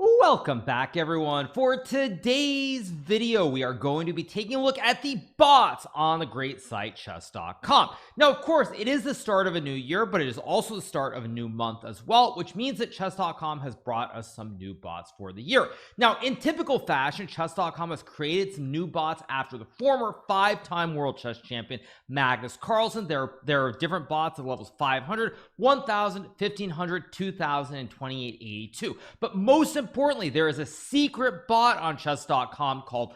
Welcome back, everyone. For today's video, we are going to be taking a look at the bots on the great site chess.com. Now, of course, it is the start of a new year, but it is also the start of a new month as well, which means that chess.com has brought us some new bots for the year. Now, in typical fashion, chess.com has created some new bots after the former 5-time world chess champion Magnus Carlsen. There are different bots at levels 500, 1000, 1500, 2000, and 2882. But most importantly, there is a secret bot on chess.com called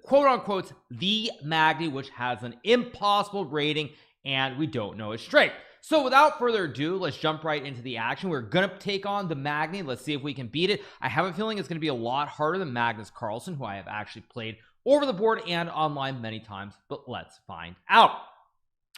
quote unquote the Magni, which has an impossible rating and we don't know its strength. So without further ado, let's jump right into the action. We're gonna take on the Magni. Let's see if we can beat it. I have a feeling it's gonna be a lot harder than Magnus Carlsen, who I have actually played over the board and online many times, but let's find out.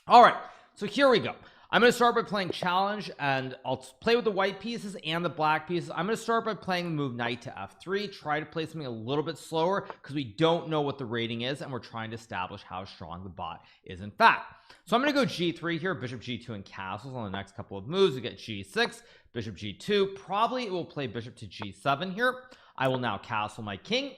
All right, so here we go. I'm going to start by playing challenge, and I'll play with the white pieces and the black pieces. I'm going to start by playing the move knight to f3, try to play something a little bit slower because we don't know what the rating is, and we're trying to establish how strong the bot is in fact. So I'm going to go g3 here, bishop g2 and castles on the next couple of moves. We get g6, bishop g2. Probably it will play bishop to g7 here. I will now castle my king,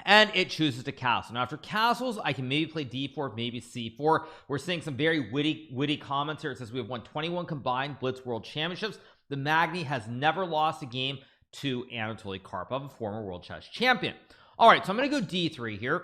and it chooses to castle. Now after castles, I can maybe play d4, maybe c4. We're seeing some very witty comments here. It says we have won 21 combined Blitz World Championships. The Magni has never lost a game to Anatoly Karpov, a former world chess champion. All right, so I'm going to go d3 here.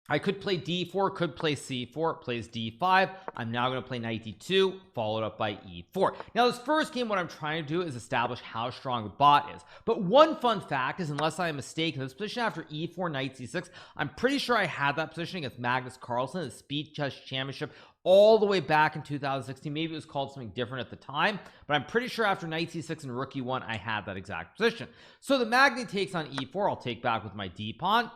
I could play d4, could play c4, plays d5. I'm now going to play knight d2, followed up by e4. Now this first game, what I'm trying to do is establish how strong the bot is. But one fun fact is, unless I am mistaken, this position after e4, knight c6, I'm pretty sure I had that position against Magnus Carlsen at the Speed Chess Championship all the way back in 2016. Maybe it was called something different at the time, but I'm pretty sure after knight c6 and rook e1, I had that exact position. So the Magni takes on e4. I'll take back with my d pawn.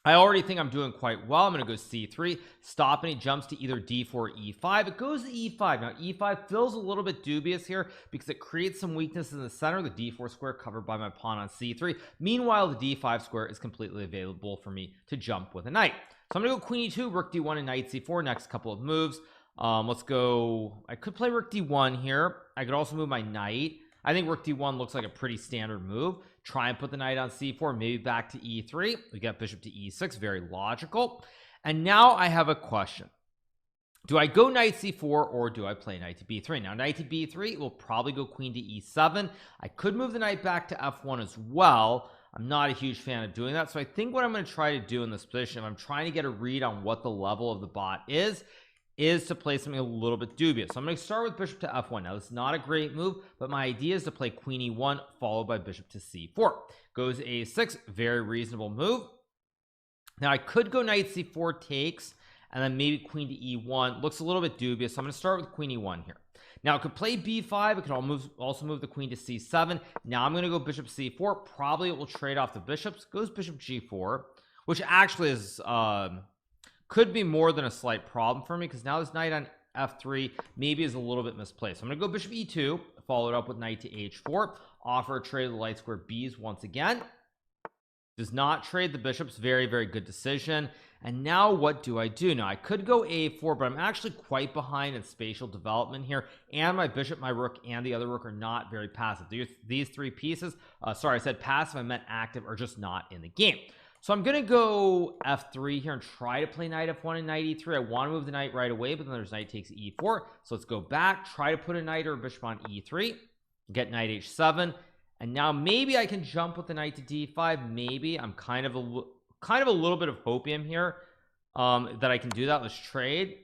I already think I'm doing quite well. I'm going to go c3, stop, and he jumps to either d4 or e5. It goes to e5. Now e5 feels a little bit dubious here because it creates some weakness in the center, the d4 square covered by my pawn on c3. Meanwhile, the d5 square is completely available for me to jump with a knight. So I'm going to go queen e2, rook d1, and knight c4 next couple of moves. Let's go. I could play rook d1 here. I could also move my knight. I think rook d1 looks like a pretty standard move. Try and put the knight on c4, maybe back to e3. We get bishop to e6, very logical. And now I have a question. Do I go knight c4 or do I play knight to b3? Now knight to b3 will probably go queen to e7. I could move the knight back to f1 as well. I'm not a huge fan of doing that. So I think what I'm going to try to do in this position, if I'm trying to get a read on what the level of the bot is to play something a little bit dubious. So I'm going to start with bishop to f1. Now this is not a great move, but my idea is to play queen e1 followed by bishop to c4. Goes a6, very reasonable move. Now I could go knight c4 takes and then maybe queen to e1. Looks a little bit dubious, so I'm going to start with queen e1 here. Now I could play b5. I could also move the queen to c7. Now I'm going to go bishop c4. Probably it will trade off the bishops. Goes bishop g4, which actually is could be more than a slight problem for me because now this knight on f3 maybe is a little bit misplaced. I'm going to go bishop e2, followed up with knight to h4, offer a trade of the light square b's once again. Does not trade the bishops. Very good decision. And now what do I do? Now I could go a4, but I'm actually quite behind in spatial development here, and my bishop, my rook, and the other rook are not very passive. These three pieces, sorry, I said passive, I meant active, are just not in the game. So I'm going to go f3 here and try to play knight f1 and knight e3. I want to move the knight right away, but then there's knight takes e4. So let's go back, try to put a knight or a bishop on e3, get knight h7, and now maybe I can jump with the knight to d5. Maybe I'm kind of a little bit of hopium here that I can do that. Let's trade.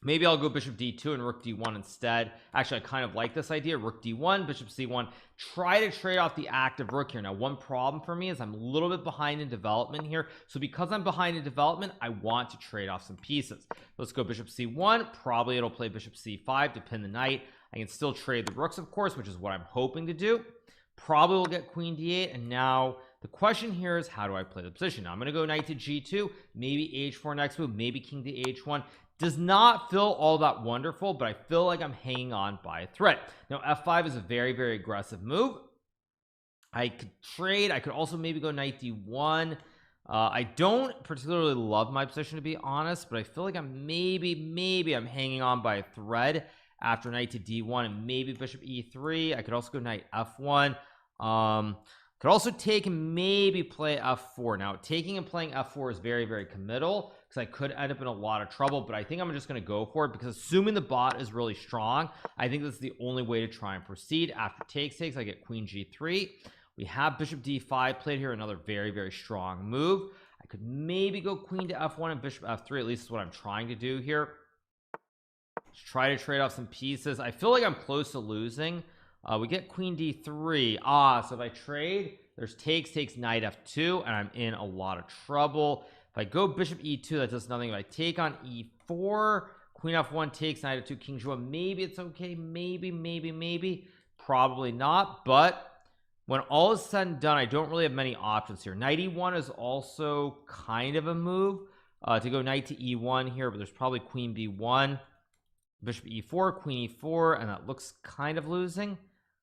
Maybe I'll go bishop d2 and rook d1 instead. Actually, I kind of like this idea. Rook d1, bishop c1. Try to trade off the active rook here. Now, one problem for me is I'm a little bit behind in development here. So because I'm behind in development, I want to trade off some pieces. Let's go bishop c1. Probably it'll play bishop c5 to pin the knight. I can still trade the rooks, of course, which is what I'm hoping to do. Probably will get queen d8. And now the question here is, how do I play the position? Now, I'm going to go knight to g2, maybe h4 next move, maybe king to h1. Does not feel all that wonderful, but I feel like I'm hanging on by a thread. Now f5 is a very aggressive move. I could trade. I could also maybe go knight d1. I don't particularly love my position, to be honest, but I feel like I'm maybe I'm hanging on by a thread. after knight to d1 and maybe bishop e3. I could also go knight f1. Could also take and maybe play f4. Now taking and playing f4 is very, very committal because I could end up in a lot of trouble, but I think I'm just going to go for it because assuming the bot is really strong, I think that's the only way to try and proceed. After takes I get queen g3. We have bishop d5 played here, another very, very strong move. I could maybe go queen to f1 and bishop f3. At least is what I'm trying to do here. Just try to trade off some pieces. I feel like I'm close to losing. We get queen d3. So if I trade, there's takes knight f2, and I'm in a lot of trouble. If I go bishop e2, that does nothing. If I take on e4, queen f1 takes knight f2, king g1, maybe it's okay. Maybe probably not. But when all is said and done, I don't really have many options here. Knight e1 is also kind of a move to go knight to e1 here, but there's probably queen b1, bishop e4, queen e4, and that looks kind of losing,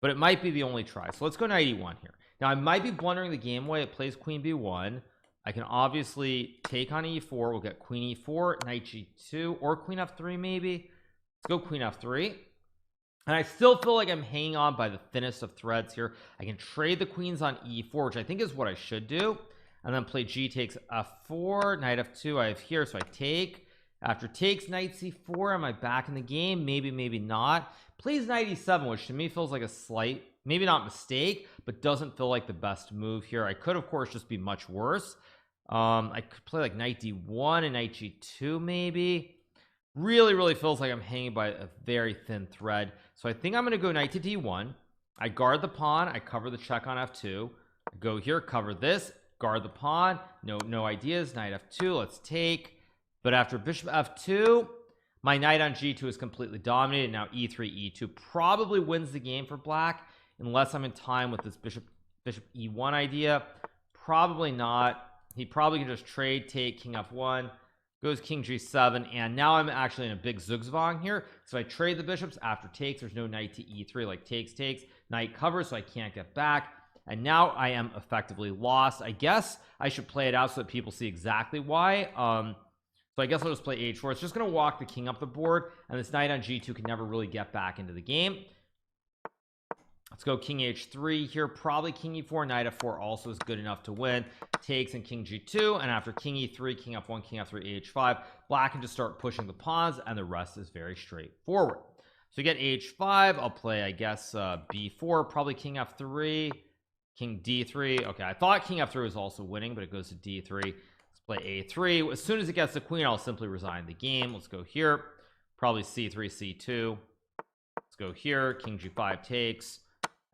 but it might be the only try. So let's go knight e1 here. Now I might be blundering the game away. It plays queen b1. I can obviously take on e4. We'll get queen e4, knight g2, or queen f3 maybe. Let's go queen f3. And I still feel like I'm hanging on by the thinnest of threads here. I can trade the queens on e4, which I think is what I should do, and then play g takes f4, knight f2 I have here, so I take. After takes knight c4, am I back in the game? Maybe not. Plays knight e7, which to me feels like a slight, maybe not mistake, but doesn't feel like the best move here. I could of course just be much worse. I could play like knight d1 and knight g2 maybe. Really feels like I'm hanging by a very thin thread. So I think I'm going to go knight to d1. I guard the pawn. I cover the check on f2. I go here, cover this, guard the pawn. No ideas. Knight f2. Let's take. But after bishop f2, my knight on g2 is completely dominated. Now e3 e2 probably wins the game for black, unless I'm in time with this bishop e1 idea. Probably not. He probably can just trade, take, king f1, goes king g7, and now I'm actually in a big zugzwang here. So I trade the bishops. After takes, there's no knight to e3, like takes, knight covers, so I can't get back, and now I am effectively lost. I guess I should play it out so that people see exactly why. So I guess I'll just play h4. It's just going to walk the king up the board, and this knight on g2 can never really get back into the game. Let's go king h3 here. Probably king e4, knight f4 also is good enough to win. Takes and king g2, and after king e3, king f1, king f3, h5, black can just start pushing the pawns, and the rest is very straightforward. So we get h5. I'll play, I guess, b4, probably king f3, king d3. Okay, I thought king f3 was also winning, but it goes to d3. Let's play a3. As soon as it gets the queen, I'll simply resign the game. Let's go here, probably c3, c2. Let's go here, king g5 takes.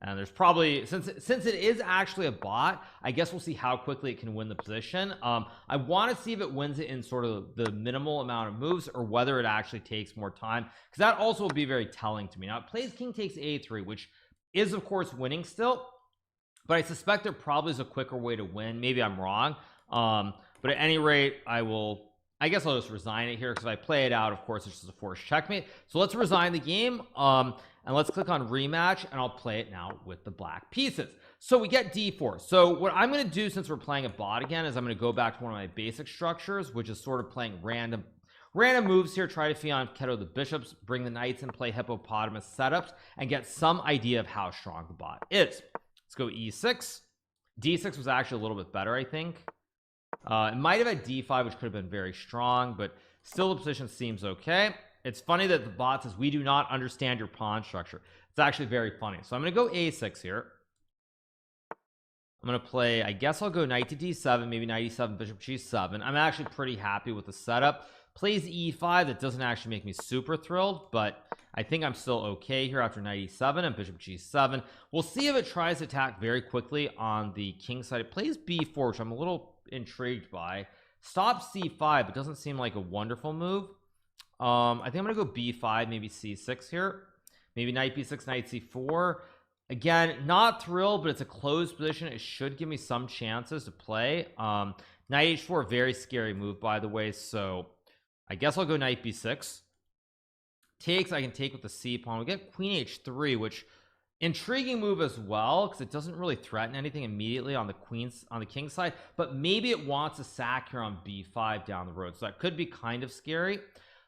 And there's probably, since it is actually a bot, I guess we'll see how quickly it can win the position. I want to see if it wins it in sort of the minimal amount of moves, or whether it actually takes more time, because that also will be very telling to me. Now it plays king takes a3, which is of course winning still, but I suspect there probably is a quicker way to win. Maybe I'm wrong, but at any rate, I guess I'll just resign it here, because if I play it out, of course it's just a forced checkmate. So let's resign the game, and let's click on rematch, and I'll play it now with the black pieces. So we get d4. So what I'm going to do, since we're playing a bot again, is I'm going to go back to one of my basic structures, which is sort of playing random moves here. Try to fianchetto the bishops, bring the knights, and play hippopotamus setups, and get some idea of how strong the bot is. Let's go e6. d6 was actually a little bit better, I think. It might have had d5, which could have been very strong, but still the position seems okay. It's funny that the bot says we do not understand your pawn structure. It's actually very funny. So I'm going to go a6 here. I'm going to play, I guess I'll go knight to d7, maybe knight e7, bishop g7. I'm actually pretty happy with the setup. Plays e5. That doesn't actually make me super thrilled, but I think I'm still okay here after knight e7 and bishop g7. We'll see if it tries to attack very quickly on the king side. It plays b4, which I'm a little intrigued by. Stop c5, but doesn't seem like a wonderful move. I think I'm gonna go b5, maybe c6 here, maybe knight b6, knight c4. Again, not thrilled, but it's a closed position. It should give me some chances to play. Knight h4, very scary move, by the way, so I guess I'll go knight b6. Takes, I can take with the c pawn. We get queen h3, which intriguing move as well, because it doesn't really threaten anything immediately on the king side, but maybe it wants a sack here on b5 down the road, so that could be kind of scary.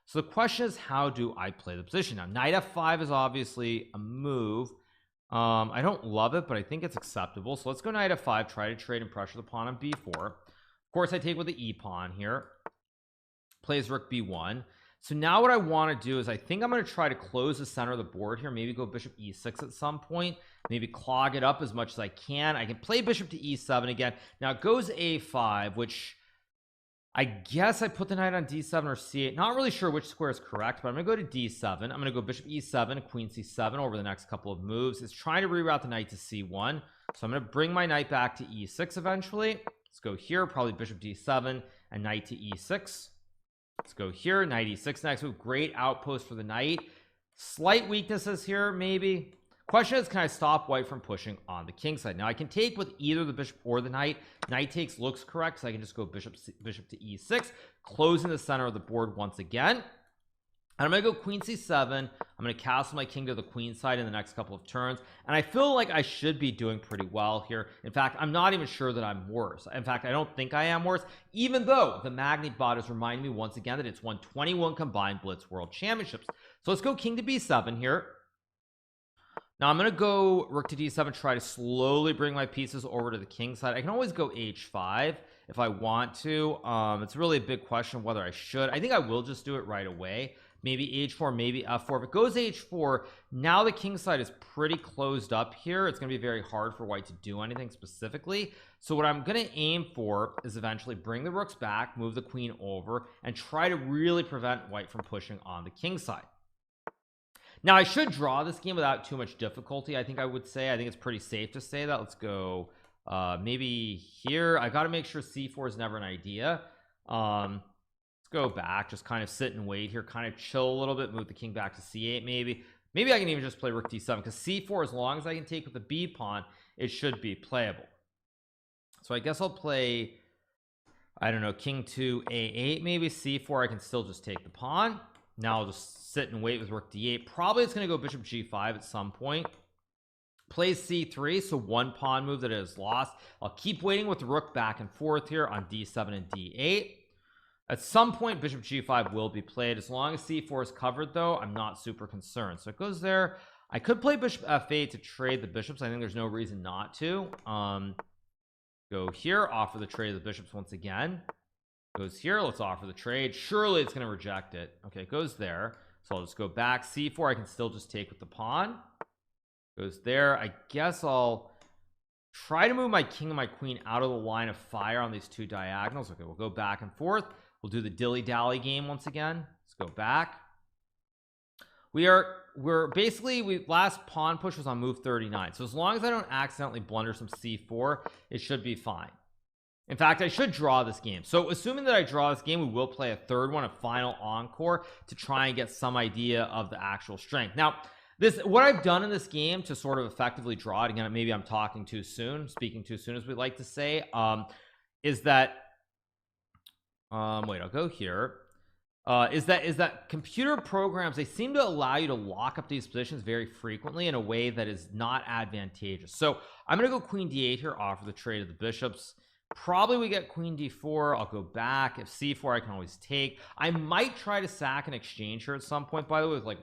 So the question is, how do I play the position? Now knight f5 is obviously a move. I don't love it, but I think it's acceptable. So let's go knight f5, try to trade and pressure the pawn on b4. Of course I take with the e pawn here, plays rook b1. So now what I want to do is I think I'm going to try to close the center of the board here, maybe go bishop e6 at some point, maybe clog it up as much as I can. I can play bishop to e7 again. Now it goes a5, which I guess I put the knight on d7 or c8, not really sure which square is correct, but I'm gonna go to d7. I'm gonna go bishop e7, queen c7 over the next couple of moves. It's trying to reroute the knight to c1, so I'm gonna bring my knight back to e6 eventually. Let's go here, probably bishop d7 and knight to e6. Let's go here, knight e6 next move. Great outpost for the knight. Slight weaknesses here, maybe. Question is, can I stop white from pushing on the king side? Now I can take with either the bishop or the knight. Knight takes looks correct, so I can just go bishop to e6, closing the center of the board once again. And I'm gonna go queen c7. I'm gonna castle my king to the queen side in the next couple of turns, and I feel like I should be doing pretty well here. In fact, I'm not even sure that I'm worse. In fact, I don't think I am worse, even though the Magnet bot is reminding me once again that it's won 21 combined Blitz World Championships. So let's go king to b7 here. Now I'm gonna go rook to d7, try to slowly bring my pieces over to the king side. I can always go h5 if I want to. It's really a big question whether I should. I think I will just do it right away. Maybe h4, maybe f4. If it goes h4, now the king side is pretty closed up here. It's gonna be very hard for white to do anything specifically. So what I'm gonna aim for is eventually bring the rooks back, move the queen over, and try to really prevent white from pushing on the king side. Now I should draw this game without too much difficulty. I think I would say, I think it's pretty safe to say that. Let's go maybe here. I got to make sure c4 is never an idea. Let's go back, just kind of sit and wait here, kind of chill a little bit, move the king back to c8. Maybe I can even just play rook d7, because c4, as long as I can take with the b pawn, it should be playable. So I guess I'll play, I don't know, king to a8. Maybe c4, I can still just take the pawn. Now I'll just sit and wait with rook d8. Probably it's going to go bishop g5 at some point. Plays c3, so one pawn move that is lost. I'll keep waiting with the rook back and forth here on d7 and d8. At some point bishop g5 will be played. As long as c4 is covered though, I'm not super concerned. So it goes there. I could play bishop f8 to trade the bishops. I think there's no reason not to. Go here, offer the trade of the bishops once again. Goes here, let's offer the trade. Surely it's going to reject it. Okay, it goes there, so I'll just go back. c4 I can still just take with the pawn. Goes there. I guess I'll try to move my king and my queen out of the line of fire on these two diagonals. Okay, we'll go back and forth. We'll do the dilly-dally game once again. Let's go back. We're basically, last pawn push was on move 39, so as long as I don't accidentally blunder some c4, it should be fine. In fact, I should draw this game. So assuming that I draw this game, we will play a third one, a final encore, to try and get some idea of the actual strength. Now what I've done in this game to sort of effectively draw it, again, maybe I'm talking too soon, speaking too soon, as we like to say, is that wait, I'll go here. Is that computer programs, they seem to allow you to lock up these positions very frequently in a way that is not advantageous. So I'm gonna go queen d8 here, offer the trade of the bishops. Probably we get queen d4. I'll go back. If c4, I can always take. I might try to sack an exchange here at some point, by the way, with like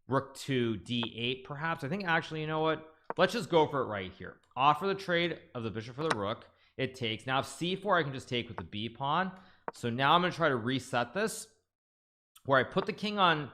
rook to d8 perhaps. I think actually, you know what, let's just go for it right here. Offer the trade of the bishop for the rook. It takes. Now if c4, I can just take with the b pawn. So now I'm going to try to reset this, where I put the king on.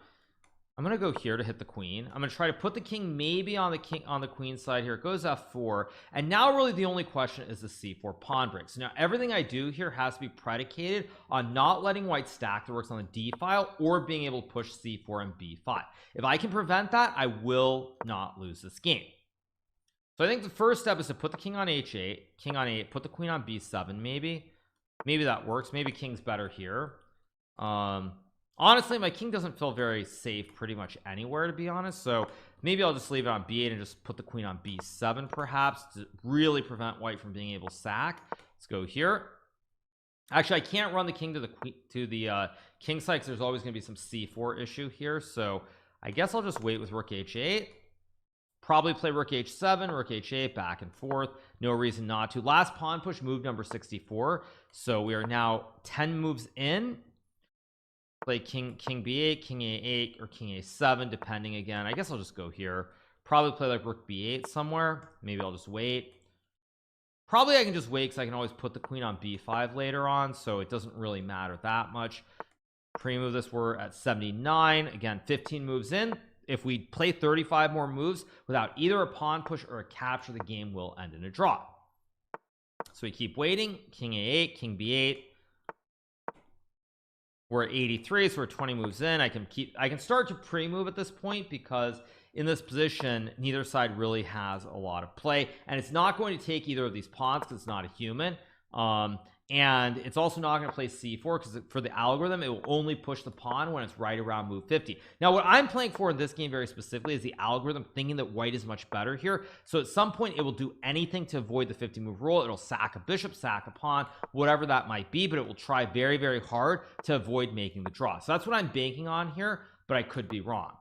I'm going to go here to hit the queen. I'm going to try to put the king maybe on the queen side here. It goes f4, and now really the only question is the c4 pawn break. So now everything I do here has to be predicated on not letting white stack the rooks on the d file, or being able to push c4 and b5. If I can prevent that, I will not lose this game. So I think the first step is to put the king on h8, king on 8, put the queen on b7. Maybe that works. Maybe king's better here. Honestly, my king doesn't feel very safe pretty much anywhere, to be honest. So maybe I'll just leave it on b8 and just put the queen on b7 perhaps, to really prevent white from being able to sack. Let's go here. Actually, I can't run the king to the king side, because there's always going to be some c4 issue here. So I guess I'll just wait with rook h8. Probably play rook h7, rook h8, back and forth. No reason not to. Last pawn push, move number 64. So we are now 10 moves in. play king b8, king a8, or king a7, depending. Again, I guess I'll just go here, probably play like rook b8 somewhere. Maybe I'll just wait. Probably I can just wait because I can always put the queen on b5 later on, so it doesn't really matter that much. Pre-move this, we're at 79. Again, 15 moves in. If we play 35 more moves without either a pawn push or a capture, the game will end in a draw. So we keep waiting. King a8, king b8. We're at 83, so we're 20 moves in. I can start to pre-move at this point because in this position neither side really has a lot of play, and it's not going to take either of these pawns because it's not a human. And it's also not going to play c4 because for the algorithm it will only push the pawn when it's right around move 50. Now what I'm playing for in this game very specifically is the algorithm thinking that white is much better here, so at some point it will do anything to avoid the 50 move rule. It'll sack a bishop, sack a pawn, whatever that might be, but it will try very, very hard to avoid making the draw. So that's what I'm banking on here, but I could be wrong.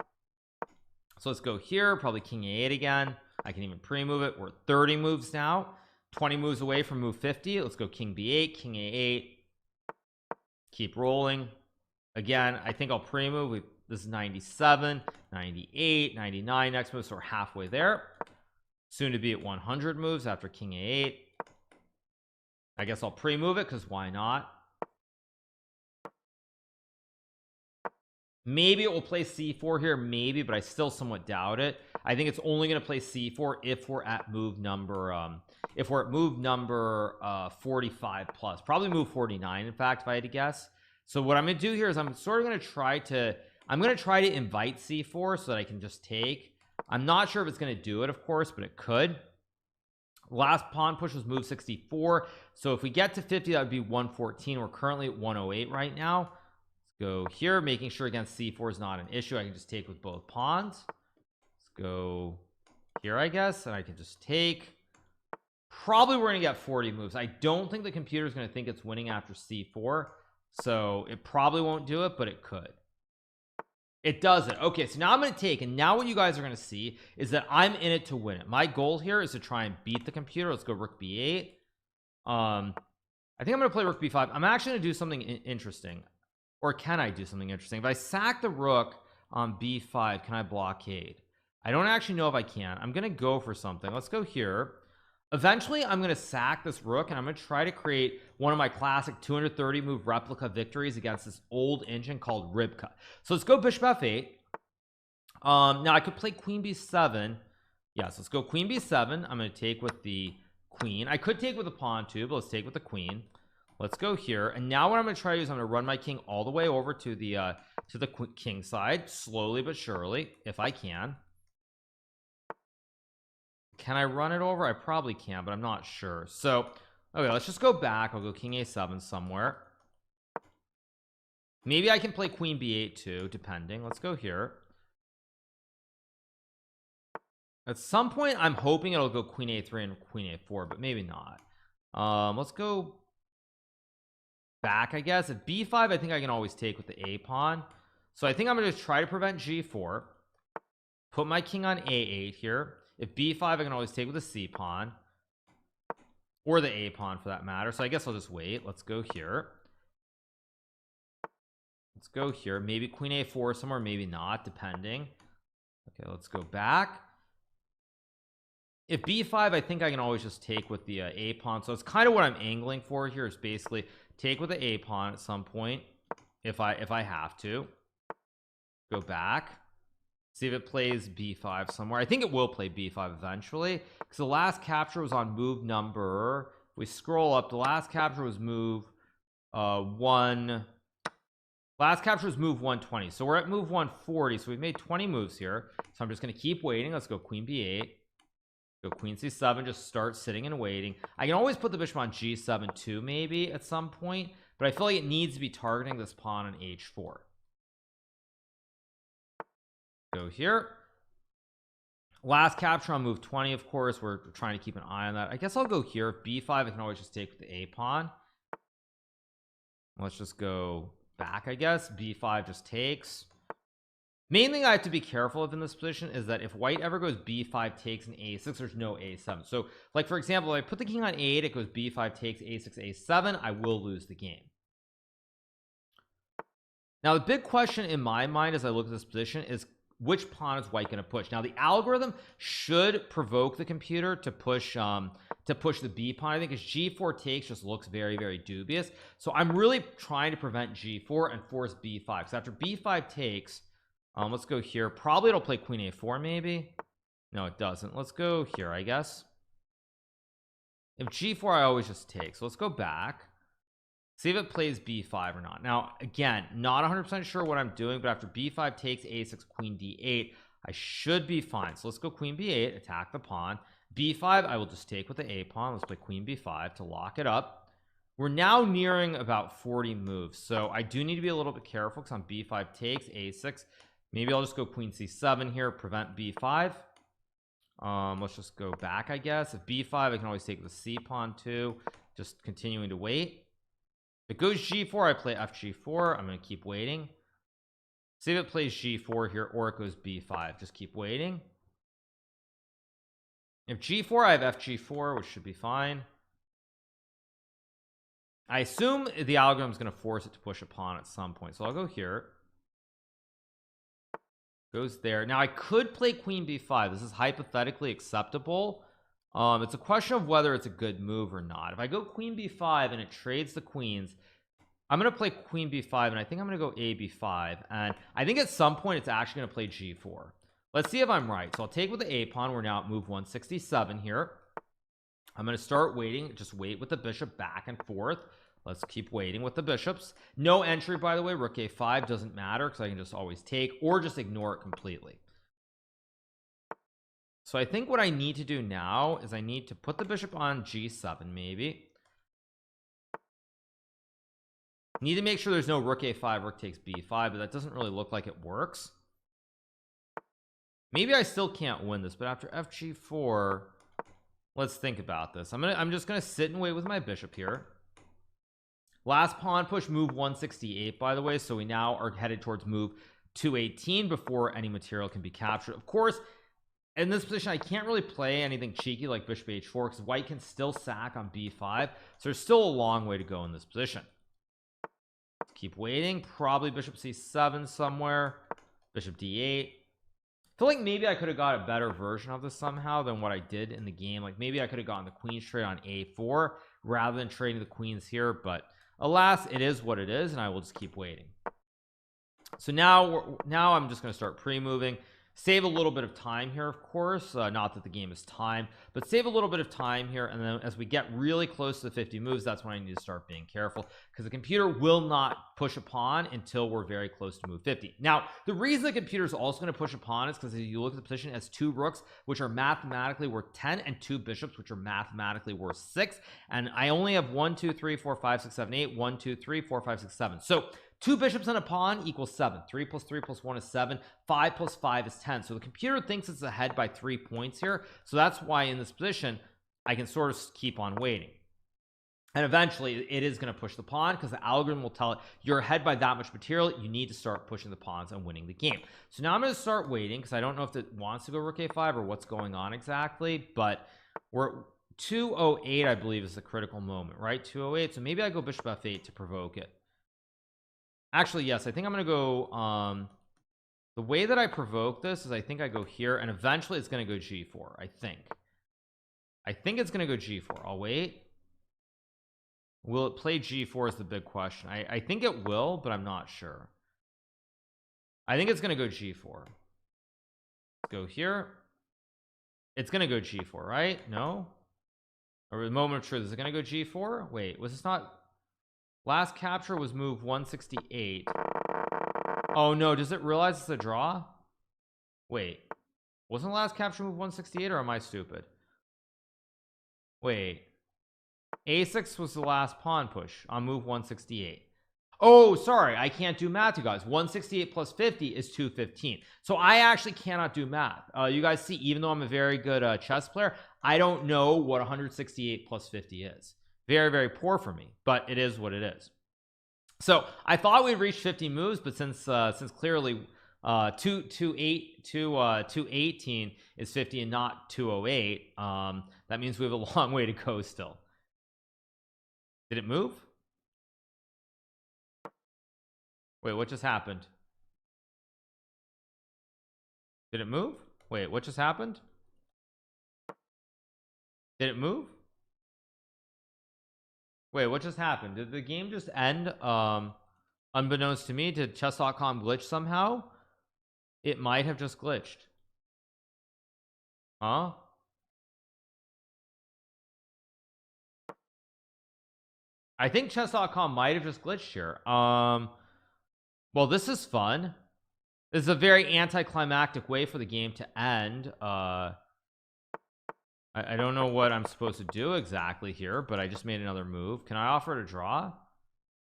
So let's go here, probably king a8 again. I can even pre-move it. We're 30 moves now, 20 moves away from move 50. Let's go king b8, king a8, keep rolling. Again, I think I'll pre-move. This is 97, 98, 99 next move, so we're halfway there. Soon to be at 100 moves after king a8. I guess I'll pre-move it because why not? Maybe it will play c4 here, maybe, but I still somewhat doubt it. I think it's only going to play c4 if we're at move number 45 plus, probably move 49 in fact, if I had to guess. So what I'm going to do here is I'm sort of going to try to invite c4 so that I can just take. I'm not sure if it's going to do it, of course, but it could. Last pawn push was move 64, so if we get to 50 that would be 114. We're currently at 108 right now. Go here, making sure against c4 is not an issue. I can just take with both pawns. Let's go here, I guess, and I can just take. Probably we're gonna get 40 moves. I don't think the computer is gonna think it's winning after c4, so it probably won't do it, but it could. It does it. Okay, so now I'm gonna take, and now what you guys are gonna see is that I'm in it to win it. My goal here is to try and beat the computer. Let's go rook b8. I think I'm gonna play rook b5. I'm actually gonna do something interesting. Or can I do something interesting? If I sack the rook on b5, can I blockade? I don't actually know if I can. I'm gonna go for something. Let's go here. Eventually I'm gonna sack this rook and I'm gonna try to create one of my classic 230 move replica victories against this old engine called Ribka. So let's go bishop f8. Now I could play queen b7. Yes, let's go queen b7. I'm gonna take with the queen. I could take with the pawn too, but let's take with the queen. Let's go here, and now what I'm going to try to do is I'm going to run my king all the way over to the king side, slowly but surely, if I can. Can I run it over? I probably can, but I'm not sure. So okay, let's just go back. I'll go king a7 somewhere. Maybe I can play queen b8 too, depending. Let's go here. At some point I'm hoping it'll go queen a3 and queen a4, but maybe not. Let's go back, I guess. At b5 I think I can always take with the a pawn, so I think I'm going to try to prevent g4, put my king on a8 here. If b5 I can always take with the c pawn or the a pawn for that matter, so I guess I'll just wait. Let's go here. Let's go here. Maybe queen a4 somewhere, maybe not, depending. Okay, let's go back. If b5 I think I can always just take with the a pawn, so it's kind of what I'm angling for here, is basically take with the a pawn at some point if I have to. Go back, see if it plays b5 somewhere. I think it will play b5 eventually, because the last capture was on move number, if we scroll up, the last capture was move last capture was move 120, so we're at move 140, so we've made 20 moves here. So I'm just going to keep waiting. Let's go queen b8, go queen c7, just start sitting and waiting. I can always put the bishop on g7 too, maybe at some point, but I feel like it needs to be targeting this pawn on h4. Go here. Last capture on move 20, of course. We're trying to keep an eye on that. I guess I'll go here. If b5 I can always just take with the a pawn. Let's just go back, I guess. b5 just takes. Main thing I have to be careful of in this position is that if white ever goes b5 takes an a6, there's no a7. So like for example, if I put the king on a8, it goes b5 takes a6 a7, I will lose the game. Now the big question in my mind as I look at this position is which pawn is white going to push. Now the algorithm should provoke the computer to push the B pawn, I think, because G4 takes just looks very, very dubious. So I'm really trying to prevent G4 and force B5. So after B5 takes, let's go here. Probably it'll play Queen A4 maybe. No, it doesn't. Let's go here, I guess. If G4, I always just take. So let's go back. See if it plays B5 or not. Now, again, not 100% sure what I'm doing, but after B5 takes A6, Queen D8, I should be fine. So let's go Queen B8, attack the pawn. B5, I will just take with the A pawn. Let's play Queen B5 to lock it up. We're now nearing about 40 moves, so I do need to be a little bit careful because on B5 takes A6. Maybe I'll just go Queen C7 here, prevent B5. Let's just go back, I guess. If B5, I can always take the C pawn too, just continuing to wait. If it goes G4, I play FG4. I'm going to keep waiting. See if it plays G4 here, or it goes B5. Just keep waiting. If G4, I have FG4, which should be fine. I assume the algorithm is going to force it to push a pawn at some point, so I'll go here. Goes there. Now I could play Queen B5. This is hypothetically acceptable. It's a question of whether it's a good move or not. If I go Queen B5 and it trades the queens, I'm going to play Queen B5, and I think I'm going to go A B5, and I think at some point it's actually going to play G4. Let's see if I'm right. So I'll take with the A pawn. We're now at move 167 here. I'm going to start waiting. Just wait with the bishop back and forth. Let's keep waiting with the bishops. No entry, by the way. Rook A5 doesn't matter because I can just always take or just ignore it completely. So I think what I need to do now is I need to put the bishop on G7 maybe. Need to make sure there's no Rook A5, Rook takes B5, but that doesn't really look like it works. Maybe I still can't win this, but after FG4, let's think about this. I'm just gonna sit and wait with my bishop here. Last pawn push, move 168, by the way, so we now are headed towards move 218 before any material can be captured. Of course, in this position I can't really play anything cheeky like bishop h4 because white can still sack on b5, so there's still a long way to go in this position. Let's keep waiting. Probably bishop c7 somewhere, bishop d8. I feel like maybe I could have got a better version of this somehow than what I did in the game. Like maybe I could have gotten the queen straight on a4 rather than trading the queens here, but alas, it is what it is, and I will just keep waiting. So now I'm just going to start pre-moving, save a little bit of time here, of course, not that the game is time, but save a little bit of time here, and then as we get really close to the 50 moves, that's when I need to start being careful, because the computer will not push a pawn until we're very close to move 50. Now the reason the computer is also going to push a pawn is because if you look at the position, it has 2 rooks which are mathematically worth 10 and 2 bishops which are mathematically worth 6, and I only have 1 2 3 4 5 6 7 8 1 2 3 4 5 6 7. So 2 bishops and a pawn equals 7. 3 plus 3 plus 1 is 7. 5 plus 5 is 10. So the computer thinks it's ahead by 3 points here. So that's why in this position I can sort of keep on waiting, and eventually it is going to push the pawn because the algorithm will tell it you're ahead by that much material, you need to start pushing the pawns and winning the game. So now I'm going to start waiting because I don't know if it wants to go rook a5 or what's going on exactly, but we're 208, I believe, is the critical moment, right? 208. So maybe I go bishop f8 to provoke it. Actually, yes, I think I'm going to go the way that I provoke this is I think I go here, and eventually it's going to go g4. I think it's going to go g4. I'll wait. Will it play g4 is the big question. I think it will, but I'm not sure. I think it's going to go g4. Let's go here. It's going to go g4, right? No, or the moment of truth, is it going to go g4? Wait, was this not last capture was move 168? Oh no, does it realize it's a draw? Wait, wasn't last capture move 168, or am I stupid? Wait, a6 was the last pawn push on move 168. Oh, sorry, I can't do math, you guys. 168 plus 50 is 215. So I actually cannot do math. You guys see, even though I'm a very good chess player, I don't know what 168 plus 50 is. Very, very poor for me, but it is what it is. So I thought we'd reach 50 moves, but since clearly 218 is 50 and not 208, that means we have a long way to go still. Did it move? Wait, what just happened? Did it move? Wait, what just happened? Did it move? Wait, what just happened? Did the game just end? Unbeknownst to me, did chess.com glitch somehow? It might have just glitched. Huh? I think chess.com might have just glitched here. Well, this is fun. This is a very anticlimactic way for the game to end. I don't know what I'm supposed to do exactly here, but I just made another move. Can I offer to draw?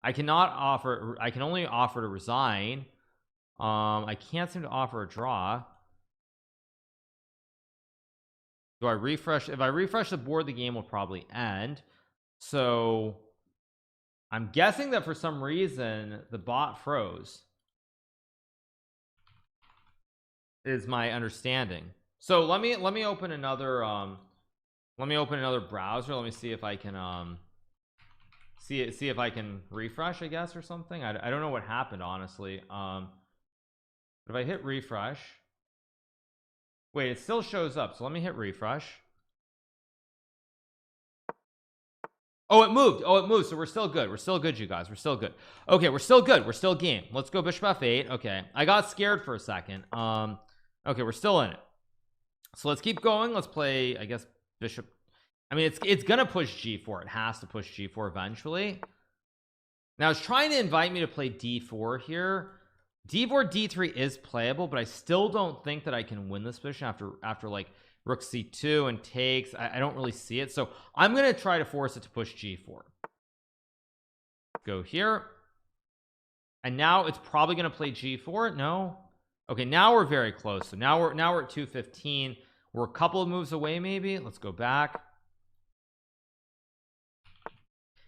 I cannot offer. I can only offer to resign. I can't seem to offer a draw. Do I refresh? If I refresh the board, the game will probably end. So I'm guessing that for some reason the bot froze, is my understanding. So let me open another browser. Let me see if I can see if I can refresh, I guess, or something. I don't know what happened, honestly. But if I hit refresh, wait, it still shows up, so let me hit refresh. Oh, it moved. Oh, it moved. So we're still good. We're still good, you guys. We're still good. Okay, we're still good. We're still game. Let's go bishop f8. Okay, I got scared for a second. Okay, we're still in it. So let's keep going. Let's play, I guess, bishop. I mean, it's gonna push g4. It has to push g4 eventually. Now it's trying to invite me to play d4 here. d4 d3 is playable, but I still don't think that I can win this position after like rook c2 and takes. I don't really see it, so I'm gonna try to force it to push g4. Go here, and now it's probably gonna play g4. No, okay, now we're very close. So now we're at 215. We're a couple of moves away, maybe. Let's go back.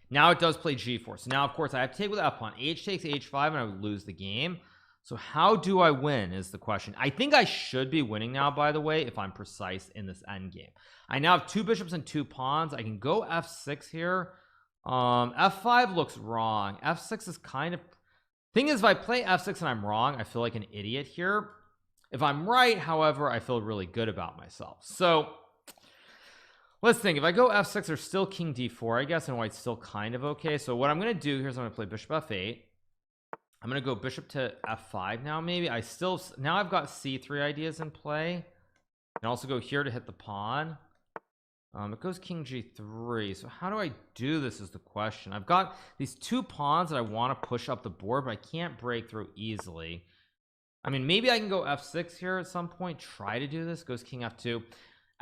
Now it does play g4. So now, of course, I have to take with f pawn. H takes h5, and I would lose the game. So how do I win is the question. I think I should be winning now, by the way, if I'm precise in this end game. I now have 2 bishops and 2 pawns. I can go f6 here. F5 looks wrong. F6 is kind of, thing is, if I play f6 and I'm wrong, I feel like an idiot here. If I'm right, however, I feel really good about myself. So let's think. If I go f6, there's still king d4, I guess, and white's still kind of okay. So what I'm going to do here is I'm going to play bishop f8. I'm going to go bishop to f5 now. Maybe now I've got c3 ideas in play, and also go here to hit the pawn. It goes king g3. So how do I do this is the question. I've got these 2 pawns that I want to push up the board, but I can't break through easily. I mean, maybe I can go f6 here at some point, try to do this. Goes king f2.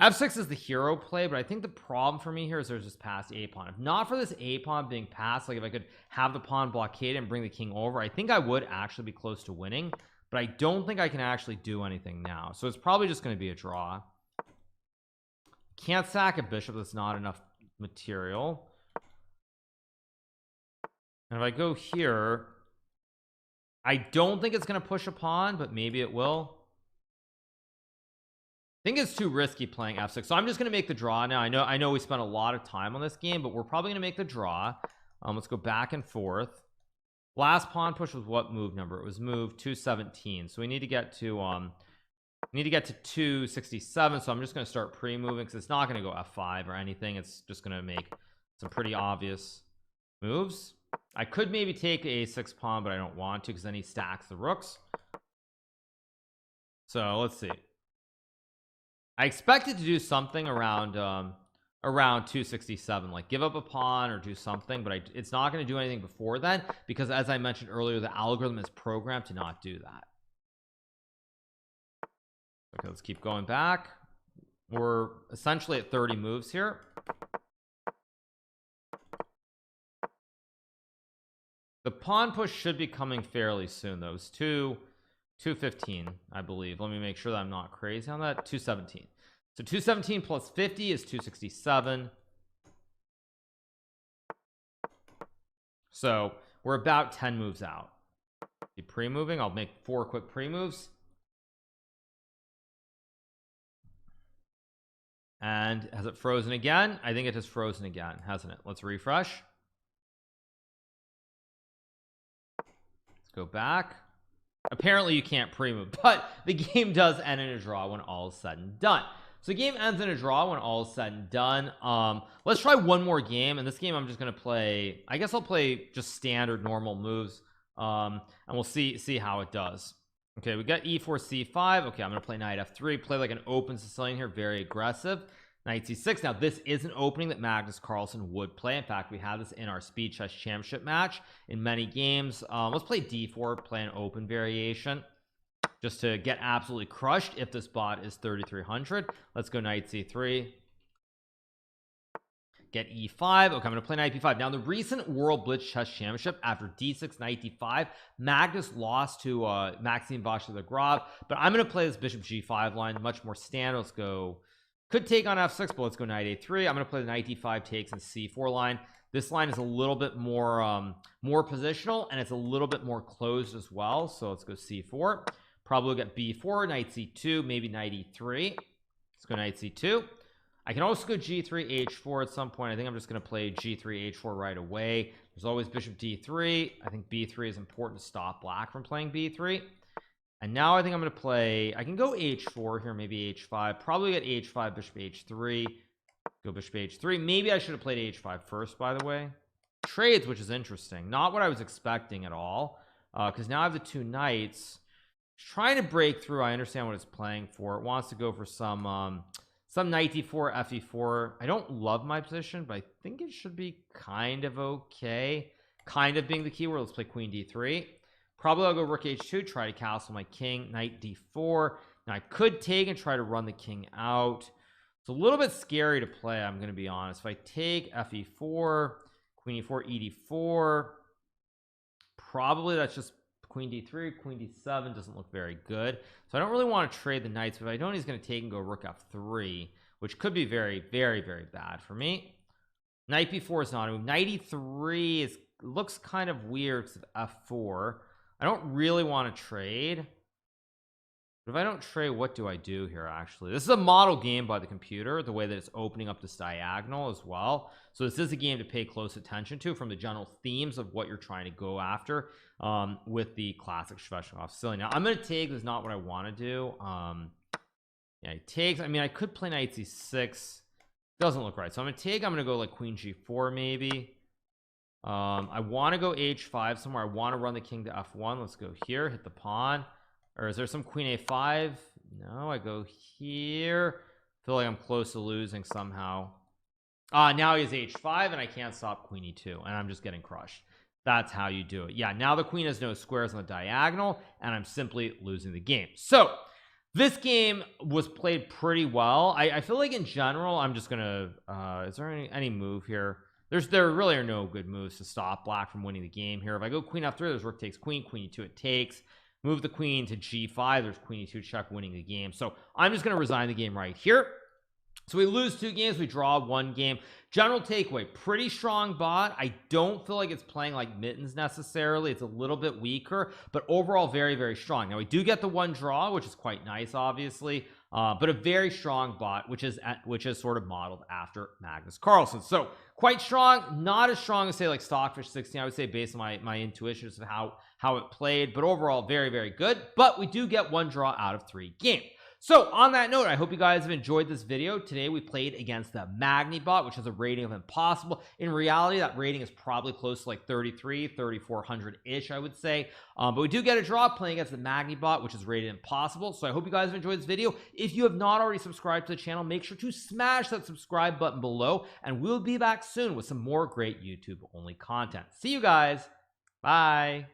f6 is the hero play, but I think the problem for me here is there's this passed a pawn. If not for this a pawn being passed, like if I could have the pawn blockade and bring the king over, I think I would actually be close to winning, but I don't think I can actually do anything now. So it's probably just going to be a draw. Can't sack a bishop. That's not enough material. And if I go here, I don't think it's going to push a pawn, but maybe it will. I think it's too risky playing f6, so I'm just going to make the draw now. I know we spent a lot of time on this game, but we're probably going to make the draw. Let's go back and forth. Last pawn push was what move number? It was move 217, so we need to get to 267. So I'm just going to start pre-moving because it's not going to go f5 or anything. It's just going to make some pretty obvious moves. I could maybe take a a6 pawn, but I don't want to because then he stacks the rooks. So let's see. I expected to do something around 267, like give up a pawn or do something, but it's not going to do anything before then because, as I mentioned earlier, the algorithm is programmed to not do that. Okay, let's keep going back. We're essentially at 30 moves here. The pawn push should be coming fairly soon, though. It's 215, I believe. Let me make sure that I'm not crazy on that. 217. So 217 plus 50 is 267. So we're about 10 moves out. Keep pre-moving. I'll make 4 quick pre-moves. And has it frozen again? I think it has frozen again, hasn't it? Let's refresh. go back. Apparently you can't pre-move, but the game does end in a draw when all is said and done. So the game ends in a draw when all is said and done. Let's try one more game, and this game I'm just gonna play, I guess I'll play just standard normal moves, and we'll see how it does. Okay, we got e4 c5. Okay, I'm gonna play knight f3, play like an open Sicilian here, very aggressive. Knight c6. Now this is an opening that Magnus Carlsen would play. In fact, we have this in our Speed Chess Championship match in many games. Let's play d4, play an open variation just to get absolutely crushed if this bot is 3300. Let's go knight c3, get e5. Okay, I'm gonna play knight b5. Now the recent World Blitz Chess Championship, after d6 knight d5, Magnus lost to Maxime Vachier-Lagrave, but I'm gonna play this bishop g5 line, much more standard. Let's go, could take on f6, but let's go knight a3. I'm gonna play the knight d5 takes and c4 line. This line is a little bit more more positional, and it's a little bit more closed as well. So let's go c4, probably get b4, knight c2, maybe knight e3. Let's go knight c2. I can also go g3 h4 at some point. I think I'm just going to play g3 h4 right away. There's always bishop d3. I think b3 is important to stop black from playing b3. And now I think I'm going to play, I can go h4 here, maybe h5, probably get h5, bishop h3, go bishop h3. Maybe I should have played h5 first, by the way. Trades, which is interesting, not what I was expecting at all, because now I have the two knights. It's trying to break through. I understand what it's playing for. It wants to go for some knight d4, fe4. I don't love my position, but I think it should be kind of okay. Kind of being the keyword. Let's play queen d3. Probably I'll go rook h2, try to castle my king, knight d4. Now I could take and try to run the king out. It's a little bit scary to play, I'm going to be honest. If I take fe4, queen e4, ed4, probably that's just queen d3, queen d7 doesn't look very good. So I don't really want to trade the knights, but if I don't, he's going to take and go rook f3, which could be very, very, very bad for me. Knight b4 is not a move. Knight e3 looks kind of weird because of f4. I don't really want to trade, but if I don't trade, what do I do here? Actually, this is a model game by the computer, the way that it's opening up this diagonal as well. So this is a game to pay close attention to from the general themes of what you're trying to go after with the classic Sveshnikov Sicilian. Now I'm going to take, this is not what I want to do. Yeah, he takes. I mean, I could play knight c6, doesn't look right. So I'm going to take, I'm going to go like queen g4 maybe. I want to go h5 somewhere. I want to run the king to f1. Let's go here, hit the pawn. Or is there some queen a5? No, I go here. Feel like I'm close to losing somehow. Now he has h5 and I can't stop queen e2 and I'm just getting crushed. That's how you do it. Yeah, now the queen has no squares on the diagonal and I'm simply losing the game. So this game was played pretty well. I feel like in general, I'm just gonna is there any move here? There really are no good moves to stop black from winning the game here. If I go queen f3, there's rook takes queen, queen e2 it takes. Move the queen to g5, there's queen e2 check, winning the game. So I'm just going to resign the game right here. So we lose 2 games, we draw 1 game. General takeaway, pretty strong bot. I don't feel like it's playing like Mittens necessarily. It's a little bit weaker, but overall very, very strong. Now we do get the 1 draw, which is quite nice, obviously, but a very strong bot, which is sort of modeled after Magnus Carlsen. So quite strong, not as strong as say like Stockfish 16. I would say based on my intuition as to how it played, but overall very, very good. But we do get 1 draw out of 3 games. So on that note, I hope you guys have enjoyed this video. Today we played against the Magni bot, which has a rating of impossible. In reality, that rating is probably close to like 3,400 ish, I would say. But we do get a draw playing against the Magni bot, which is rated impossible. So I hope you guys have enjoyed this video. If you have not already subscribed to the channel, make sure to smash that subscribe button below, and we'll be back soon with some more great YouTube only content. See you guys. Bye.